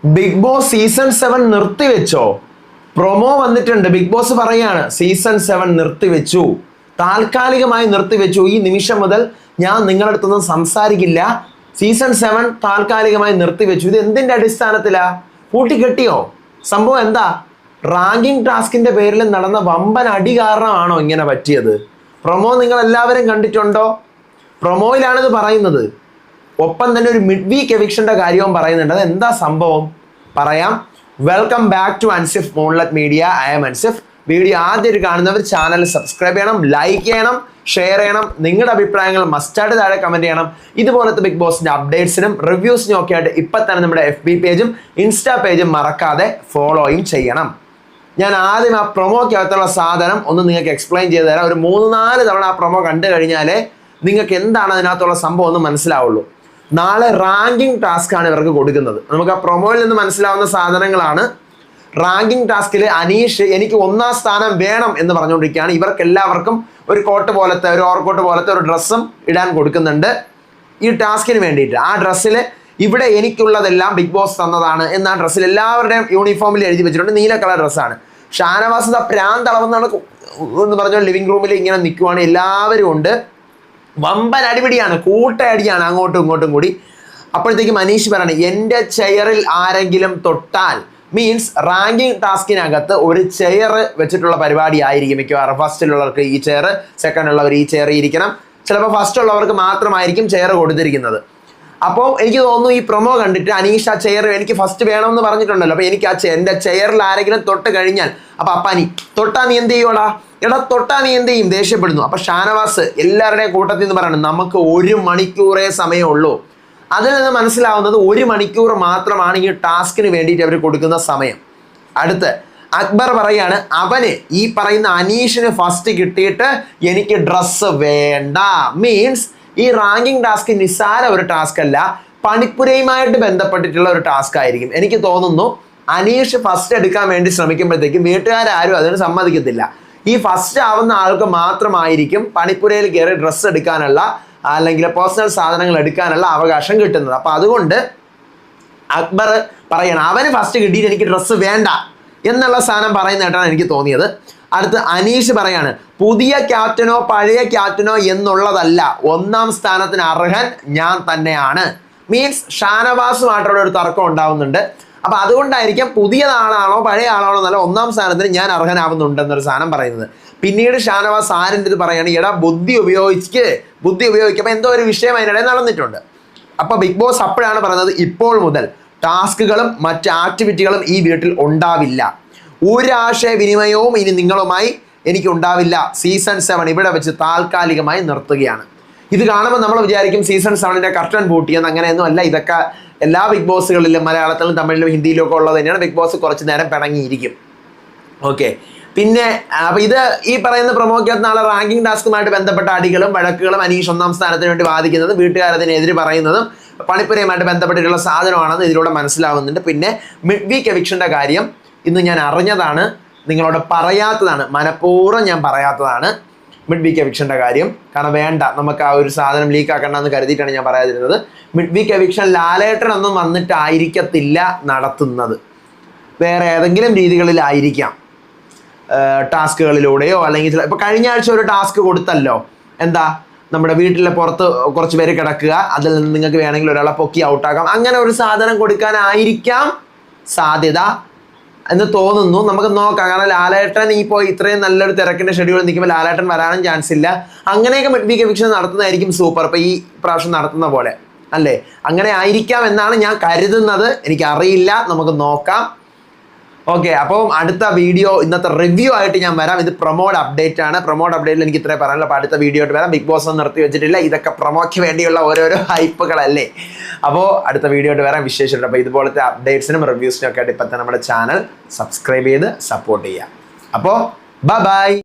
Big Boss season 7 നിർത്തിവെച്ചോ? Promo വന്നിട്ടുണ്ട്. Bigg Boss പറയാണ് സീസൺ 7 നിർത്തിവെച്ചു, താൽക്കാലികമായി നിർത്തിവെച്ചു. ഈ നിമിഷം മുതൽ ഞാൻ നിങ്ങളുടെ അടുത്തൊന്നും സംസാരിക്കില്ല. സീസൺ 7 താൽക്കാലികമായി നിർത്തിവെച്ചു. ഇത് എന്തിന്റെ അടിസ്ഥാനത്തിലാ? കൂട്ടിക്കെട്ടിയോ? സംഭവം എന്താ? റാങ്കിങ് ടാസ്കിന്റെ പേരിൽ നടന്ന വമ്പൻ അടി കാരണമാണോ ഇങ്ങനെ പറ്റിയത്? പ്രൊമോ നിങ്ങൾ എല്ലാവരും കണ്ടിട്ടുണ്ടോ? പ്രൊമോയിലാണിത് പറയുന്നത്. ഒപ്പം തന്നെ ഒരു മിഡ് വീക്ക് എവിക്ഷന്റെ കാര്യവും പറയുന്നുണ്ട്. അത് എന്താ സംഭവം പറയാം. Welcome back to Ansif moonlight media. I am Ansif. Video ആദ്യമായിട്ട് കാണുന്നവർ ചാനൽ സബ്സ്ക്രൈബ് ചെയ്യണം, ലൈക്ക് ചെയ്യണം, ഷെയർ ചെയ്യണം. നിങ്ങളുടെ അഭിപ്രായങ്ങൾ മസ്റ്റായിട്ട് താഴെ കമന്റ് ചെയ്യണം. ഇതുപോലത്തെ ബിഗ് ബോസിന്റെ അപ്ഡേറ്റ്സിനും റിവ്യൂസിനും ഒക്കെ ആയിട്ട് ഇപ്പം തന്നെ നമ്മുടെ FB പേജും ഇൻസ്റ്റാ പേജും മറക്കാതെ ഫോളോയും ചെയ്യണം. ഞാൻ ആദ്യം ആ പ്രൊമോക്കകത്തുള്ള സാധനം ഒന്ന് നിങ്ങൾക്ക് എക്സ്പ്ലെയിൻ ചെയ്ത് തരാം. ഒരു 3-4 തവണ ആ പ്രൊമോ കണ്ടു കഴിഞ്ഞാലേ നിങ്ങൾക്ക് എന്താണ് അതിനകത്തുള്ള സംഭവം ഒന്ന് മനസ്സിലാവുള്ളൂ. നാളെ റാങ്കിങ് ടാസ്ക് ആണ് ഇവർക്ക് കൊടുക്കുന്നത്. നമുക്ക് ആ പ്രൊമോയിൽ നിന്ന് മനസ്സിലാവുന്ന സാധനങ്ങളാണ്. റാങ്കിങ് ടാസ്കിൽ അനീഷ് എനിക്ക് 1ാം സ്ഥാനം വേണം എന്ന് പറഞ്ഞുകൊണ്ടിരിക്കുകയാണ്. ഇവർക്ക് എല്ലാവർക്കും ഒരു കോട്ട് പോലത്തെ, ഒരു ഓവർകോട്ട് പോലത്തെ ഒരു ഡ്രസ്സും ഇടാൻ കൊടുക്കുന്നുണ്ട് ഈ ടാസ്കിന് വേണ്ടിയിട്ട്. ആ ഡ്രസ്സിൽ ഇവിടെ എനിക്കുള്ളതെല്ലാം ബിഗ് ബോസ് തന്നതാണ് എന്ന ഡ്രസ്സിൽ എല്ലാവരുടെയും യൂണിഫോമിൽ എഴുതി വെച്ചിട്ടുണ്ട്. നീല കളർ ഡ്രസ്സാണ്. ഷാനവാസ് പ്രാന്തളവെന്നാണ് എന്ന് പറഞ്ഞാൽ ലിവിംഗ് റൂമിൽ ഇങ്ങനെ നിൽക്കുവാണ്. എല്ലാവരും ഉണ്ട്. വമ്പൻ അടിപിടിയാണ്, കൂട്ടയടിയാണ് അങ്ങോട്ടും ഇങ്ങോട്ടും കൂടി. അപ്പോഴത്തേക്കും മനീഷ് പറയാണ് എൻ്റെ ചെയറിൽ ആരെങ്കിലും തൊട്ടാൽ, മീൻസ് റാങ്കിങ് ടാസ്കിനകത്ത് ഒരു ചെയർ വെച്ചിട്ടുള്ള പരിപാടി ആയിരിക്കും മിക്കവാറും. ഫസ്റ്റിലുള്ളവർക്ക് ഈ ചെയർ, സെക്കൻഡ് ഉള്ളവർ ഈ ചെയർ ഇരിക്കണം. ചിലപ്പോൾ ഫസ്റ്റ് ഉള്ളവർക്ക് മാത്രമായിരിക്കും ചെയർ കൊടുത്തിരിക്കുന്നത്. അപ്പോൾ എനിക്ക് തോന്നുന്നു ഈ പ്രൊമോ കണ്ടിട്ട് അനീഷ് ആ ചെയർ എനിക്ക് ഫസ്റ്റ് വേണമെന്ന് പറഞ്ഞിട്ടുണ്ടല്ലോ. അപ്പോൾ എനിക്ക് എൻ്റെ ചെയറിൽ ആരെങ്കിലും തൊട്ട് കഴിഞ്ഞാൽ, അപ്പോൾ അപ്പാനി തൊട്ടാ നീ എന്ത് ചെയ്യുവാടാ, എടാ തൊട്ടാ നീ എന്ത് ചെയ്യും, ദേഷ്യപ്പെടുന്നു. അപ്പോൾ ഷാനവാസ് എല്ലാവരുടെയും കൂട്ടത്തിൽ നിന്ന് പറയണം നമുക്ക് 1 മണിക്കൂറേ സമയമുള്ളൂ. അതിൽ നിന്ന് മനസ്സിലാവുന്നത് 1 മണിക്കൂർ മാത്രമാണ് ഈ ടാസ്കിന് വേണ്ടിയിട്ട് അവർ കൊടുക്കുന്ന സമയം. അടുത്ത് അക്ബർ പറയാണ് അവന് ഈ പറയുന്ന അനീഷിന് ഫസ്റ്റ് കിട്ടിയിട്ട് എനിക്ക് ഡ്രസ്സ് വേണ്ട. മീൻസ് ഈ റാങ്കിങ് ടാസ്ക് നിസ്സാര ഒരു ടാസ്ക് അല്ല, പണിപ്പുരയുമായിട്ട് ബന്ധപ്പെട്ടിട്ടുള്ള ഒരു ടാസ്ക് ആയിരിക്കും. എനിക്ക് തോന്നുന്നു അനീഷ് ഫസ്റ്റ് എടുക്കാൻ വേണ്ടി ശ്രമിക്കുമ്പോഴത്തേക്കും വീട്ടുകാരും അതിന് സമ്മതിക്കത്തില്ല. ഈ ഫസ്റ്റ് ആവുന്ന ആൾക്ക് മാത്രമായിരിക്കും പണിപ്പുരയിൽ കയറി ഡ്രസ്സ് എടുക്കാനുള്ള അല്ലെങ്കിൽ പേഴ്സണൽ സാധനങ്ങൾ എടുക്കാനുള്ള അവകാശം കിട്ടുന്നത്. അപ്പം അതുകൊണ്ട് അക്ബർ പറയണം അവന് ഫസ്റ്റ് കിട്ടിയിട്ട് എനിക്ക് ഡ്രസ്സ് വേണ്ട എന്നുള്ള സാധനം പറയുന്നതായിട്ടാണ് എനിക്ക് തോന്നിയത്. അടുത്ത് അനീഷ് പറയാണ് പുതിയ ക്യാപ്റ്റനോ പഴയ ക്യാപ്റ്റനോ എന്നുള്ളതല്ല, 1ാം സ്ഥാനത്തിന് അർഹൻ ഞാൻ തന്നെയാണ്. മീൻസ് ഷാനവാസുമായിട്ടുള്ള ഒരു തർക്കം ഉണ്ടാവുന്നുണ്ട്. അപ്പം അതുകൊണ്ടായിരിക്കും പുതിയ ആളാണോ പഴയ ആളാണോ എന്നല്ല, 1ാം സ്ഥാനത്തിന് ഞാൻ അർഹനാവുന്നുണ്ടെന്നൊരു സാധനം പറയുന്നത്. പിന്നീട് ഷാനവാസ് ആരിൻ്റെ ഇത് പറയുകയാണ് എടാ ബുദ്ധി ഉപയോഗിക്കുമ്പോൾ എന്തോ ഒരു വിഷയം അതിനിടെ നടന്നിട്ടുണ്ട്. അപ്പോൾ ബിഗ് ബോസ് അപ്പോഴാണ് പറയുന്നത് ഇപ്പോൾ മുതൽ ടാസ്കുകളും മറ്റ് ആക്ടിവിറ്റികളും ഈ വീട്ടിൽ ഉണ്ടാവില്ല, ഒരു ആശയവിനിമയവും ഇനി നിങ്ങളുമായി എനിക്ക് ഉണ്ടാവില്ല. സീസൺ 7 ഇവിടെ വെച്ച് താൽക്കാലികമായി നിർത്തുകയാണ്. ഇത് കാണുമ്പോൾ നമ്മൾ വിചാരിക്കും സീസൺ 7ന്റെ കർട്ടൻ പൂട്ടിയെന്ന്. അങ്ങനെയൊന്നും അല്ല. ഇതൊക്കെ എല്ലാ ബിഗ് ബോസുകളിലും മലയാളത്തിലും തമിഴിലും ഹിന്ദിയിലും ഒക്കെ ഉള്ളത് തന്നെയാണ്. ബിഗ് ബോസ് കുറച്ച് നേരം പിണങ്ങിയിരിക്കും. ഓക്കെ. പിന്നെ അപ്പോൾ ഇത് ഈ പറയുന്ന പ്രൊമോക്കകത്ത് നാളെ റാങ്കിങ് ടാസ്കുമായിട്ട് ബന്ധപ്പെട്ട അടികളും വഴക്കുകളും അനീഷ് 1ാം സ്ഥാനത്തിന് വേണ്ടി വാദിക്കുന്നതും വീട്ടുകാരതിനെതിരെ പറയുന്നതും പണിപ്പുരയുമായിട്ട് ബന്ധപ്പെട്ടിട്ടുള്ള സാധനമാണെന്ന് ഇതിലൂടെ മനസ്സിലാവുന്നുണ്ട്. പിന്നെ മിഡ് വീക്ക് എവിക്ഷൻ്റെ കാര്യം ഇന്ന് ഞാൻ അറിഞ്ഞതാണ്, നിങ്ങളോട് പറയാത്തതാണ്, മനഃപൂർവ്വം ഞാൻ പറയാത്തതാണ് മിഡ് വീക്ക് എവിക്ഷൻ്റെ കാര്യം. കാരണം വേണ്ട, നമുക്ക് ആ ഒരു സാധനം ലീക്ക് ആക്കണ്ടെന്ന് കരുതിയിട്ടാണ് ഞാൻ പറയാതിരുന്നത്. മിഡ് വീക്ക് എവിക്ഷൻ ലാലേട്ടനൊന്നും വന്നിട്ടായിരിക്കത്തില്ല നടത്തുന്നത്, വേറെ ഏതെങ്കിലും രീതികളിലായിരിക്കാം. ടാസ്കുകളിലൂടെയോ അല്ലെങ്കിൽ ഇപ്പോൾ കഴിഞ്ഞ ആഴ്ച ഒരു ടാസ്ക് കൊടുത്തല്ലോ, എന്താ നമ്മുടെ വീട്ടിലെ പുറത്ത് കുറച്ച് പേര് കിടക്കുക, അതിൽ നിന്ന് നിങ്ങൾക്ക് വേണമെങ്കിൽ ഒരാളെ പൊക്കി ഔട്ടാക്കാം, അങ്ങനെ ഒരു സാധനം കൊടുക്കാനായിരിക്കാം സാധ്യത എന്ന് തോന്നുന്നു. നമുക്ക് നോക്കാം. കാരണം ലാലേട്ടൻ ഇപ്പോൾ ഇത്രയും നല്ലൊരു തിരക്കിൻ്റെ ഷെഡ്യൂൾ നിൽക്കുമ്പോൾ ലാലേട്ടൻ വരാനും ചാൻസ് ഇല്ല. അങ്ങനെയൊക്കെ മിഡ് വീക്ക് എവിക്ഷൻ നടത്തുന്നതായിരിക്കും സൂപ്പർ. ഇപ്പോൾ ഈ പ്രാവശ്യം നടത്തുന്ന പോലെ അല്ലേ, അങ്ങനെ ആയിരിക്കാം എന്നാണ് ഞാൻ കരുതുന്നത്. എനിക്കറിയില്ല, നമുക്ക് നോക്കാം. ഓക്കെ. അപ്പോൾ അടുത്ത വീഡിയോ, ഇന്നത്തെ റിവ്യൂ ആയിട്ട് ഞാൻ വരാം. ഇത് പ്രൊമോഡ് അപ്ഡേറ്റ് ആണ്. പ്രൊമോഡ് അപ്ഡേറ്റിൽ എനിക്ക് ഇത്രേ പറയാനുള്ളൂ. അപ്പോൾ അടുത്ത വീഡിയോ ആയിട്ട് വരാം. ബിഗ് ബോസ് ഒന്നും നിർത്തി വെച്ചിട്ടില്ല, ഇതൊക്കെ പ്രൊമോയ്ക്ക് വേണ്ടിയുള്ള ഓരോരോ ഹൈപ്പുകളല്ലേ. അപ്പോൾ അടുത്ത വീഡിയോ ആയിട്ട് വരാം വിശേഷിച്ചിട്ട്. അപ്പോൾ ഇതുപോലത്തെ അപ്ഡേറ്റ്സിനും റിവ്യൂസിനും ഒക്കെ ആയിട്ട് ഇപ്പോഴത്തെ നമ്മുടെ ചാനൽ സബ്സ്ക്രൈബ് ചെയ്ത് സപ്പോർട്ട് ചെയ്യാം. അപ്പോൾ ബൈ.